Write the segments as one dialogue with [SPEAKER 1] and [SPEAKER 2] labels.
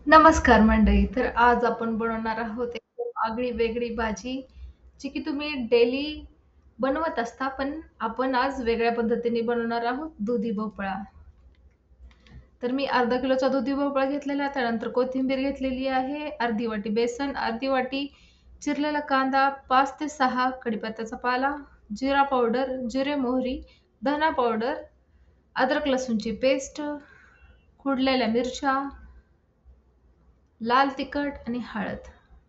[SPEAKER 1] नमस्कार मंडळी. तर आज आपण बनवणार आहोत एकदम आगळी वेगळी भाजी, जी की तुम्ही डेली बनवत असता, पण आपण आज वेगळ्या पद्धतीने बनवणार आहोत दुधी भोपळा. तर मी अर्धा किलोचा दुधी भोपळा घेतलेला, त्यानंतर कोथिंबीर घेतलेली आहे, अर्धी वाटी बेसन, अर्धी वाटी चिरलेला कांदा, 5 ते 6 कढीपत्त्याचा पाला, जिरा पावडर, जिरे मोहरी, धना पावडर, अद्रक लसूणची पेस्ट, कुटलेल्या मिरच्या, लाल तिखट आणि हळद.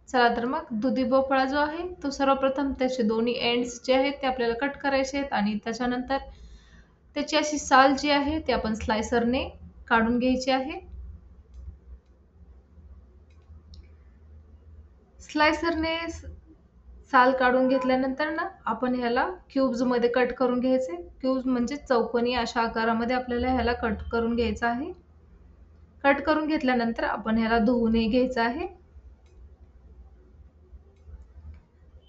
[SPEAKER 1] चला तर मग दुधी भोपळा जो आहे तो सर्वप्रथम त्याचे दोन्ही एंड्स जे आहेत ते आपल्याला कट करायचे आहेत आणि त्याच्यानंतर त्याची अशी साल जी आहे ती आपण स्लायसरने काढून घ्यायची आहे. स्लायसरने साल काढून घेतल्यानंतर ना आपण ह्याला क्यूब्समध्ये कट करून घ्यायचे. क्यूब्स म्हणजे चौकोनी अशा आकारामध्ये आपल्याला ह्याला कट करून घ्यायचं आहे. कट करून घेतल्यानंतर आपण ह्याला धुवूनही घ्यायचं आहे.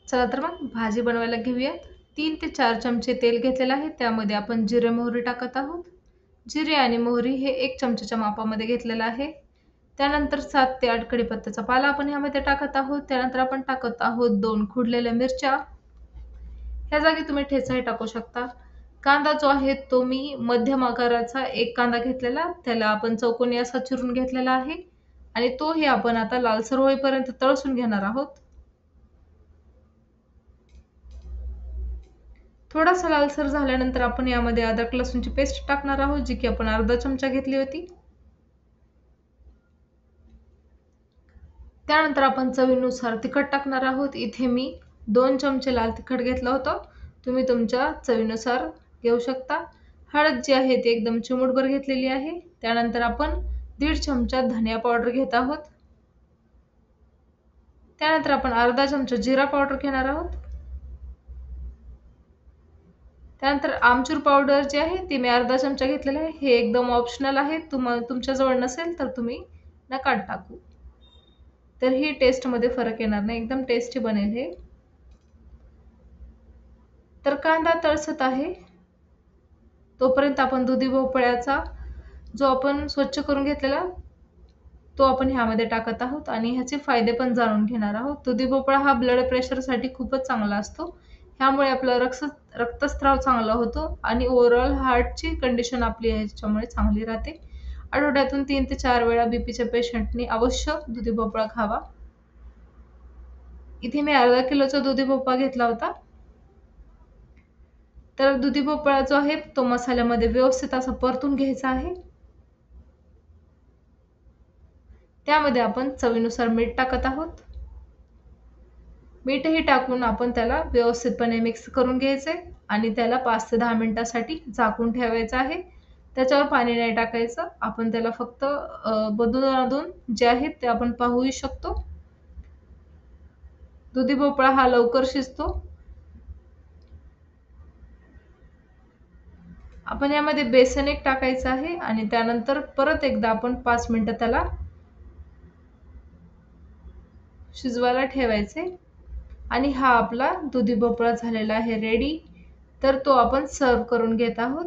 [SPEAKER 1] चला तर मग भाजी बनवायला घेऊयात. 3 ते 4 चमचे तेल घेतलेलं आहे. त्यामध्ये आपण जिरे मोहरी टाकत आहोत. जिरे आणि मोहरी हे 1 चमच्याच्या मापामध्ये घेतलेलं आहे. त्यानंतर 7 ते 8 कढीपत्त्याचा पाला आपण ह्यामध्ये टाकत आहोत. त्यानंतर आपण टाकत आहोत 2 खुडलेल्या मिरच्या. ह्या जागी तुम्ही ठेचाही टाकू शकता. कांदा जो आहे तो मी मध्यम आकाराचा 1 कांदा घेतलेला, त्याला आपण चौकोनी असा चिरून घेतलेला आहे आणि तोही आपण आता लालसर होईपर्यंत तळसून घेणार आहोत. थोडासा लालसर झाल्यानंतर आपण यामध्ये अद्रक लसूणची पेस्ट टाकणार आहोत, जी की आपण अर्धा चमचा घेतली होती. त्यानंतर आपण चवीनुसार तिखट टाकणार आहोत. इथे मी 2 चमचे लाल तिखट घेतलं होतं. तुम्ही तुमच्या चवीनुसार घेऊ शकता. हळद जी आहे ती एकदम चिमूटभर घेतलेली आहे. त्यानंतर आपण 1.5 चमचा धनिया पावडर घेत आहोत. त्यानंतर आपण अर्धा चमचा जीरा पावडर घेणार आहोत. त्यानंतर आमचूर पावडर जी आहे ती मी अर्धा चमचा घेतलेला आहे. हे एकदम ऑप्शनल आहे. तुमच्याजवळ नसेल तर तुम्ही नका टाकू. तर ही टेस्टमध्ये फरक येणार नाही. एकदम टेस्टी बनेल हे. तर कांदा तळसत आहे. तोपर्यंत आपण दुधी भोपळ्याचा जो आपण स्वच्छ करून घेतलेला तो आपण ह्यामध्ये टाकत आहोत आणि ह्याचे फायदे पण जाणून घेणार आहोत. दुधी भोपळा हा ब्लड प्रेशरसाठी खूपच चांगला असतो. ह्यामुळे आपला रक्तस्राव चांगला होतो आणि ओव्हरऑल हार्टची कंडिशन आपली ह्याच्यामुळे चांगली राहते. आठवड्यातून 3 ते 4 वेळा बीपीच्या पेशंटनी अवश्य दुधी भोपळा खावा. इथे मी अर्धा किलोचा दुधी भोपळा घेतला होता. तर दुधी भोपळा जो आहे तो मसाल्यामध्ये व्यवस्थित असा परतून घ्यायचा आहे. त्यामध्ये आपण चवीनुसार मीठ टाकत आहोत. मीठही टाकून आपण त्याला व्यवस्थितपणे मिक्स करून घ्यायचे आणि त्याला 5 ते 10 मिनिटासाठी झाकून ठेवायचं आहे. त्याच्यावर पाणी नाही टाकायचं. आपण त्याला फक्त मधून-अधून जे आहेत ते आपण पाहूही शकतो. दुधी भोपळा हा लवकर शिजतो. आपण यामध्ये बेसन एक टाकायचं आहे आणि त्यानंतर परत एकदा आपण 5 मिनिटं त्याला शिजवायला ठेवायचे आणि हा आपला दुधी भोपळा झालेला आहे रेडी. तर तो आपण सर्व्ह करून घेत आहोत.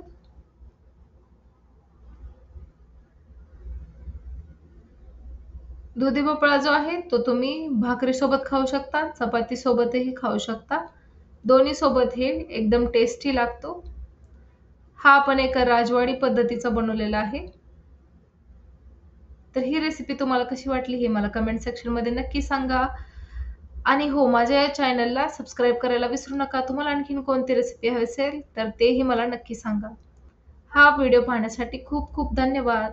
[SPEAKER 1] दुधी भोपळा जो आहे तो तुम्ही भाकरीसोबत खाऊ शकता, चपातीसोबतही खाऊ शकता. दोन्ही सोबत हे एकदम टेस्टी लागतो. हा आपण एका राजवाडी पद्धतीचा बनवलेला आहे. तर ही रेसिपी तुम्हाला कशी वाटली हे मला कमेंट सेक्शनमध्ये नक्की सांगा. आणि हो, माझ्या या चॅनलला सबस्क्राईब करायला विसरू नका. तुम्हाला आणखीन कोणती रेसिपी हवी असेल तर तेही मला नक्की सांगा. हा व्हिडिओ पाहण्यासाठी खूप खूप धन्यवाद.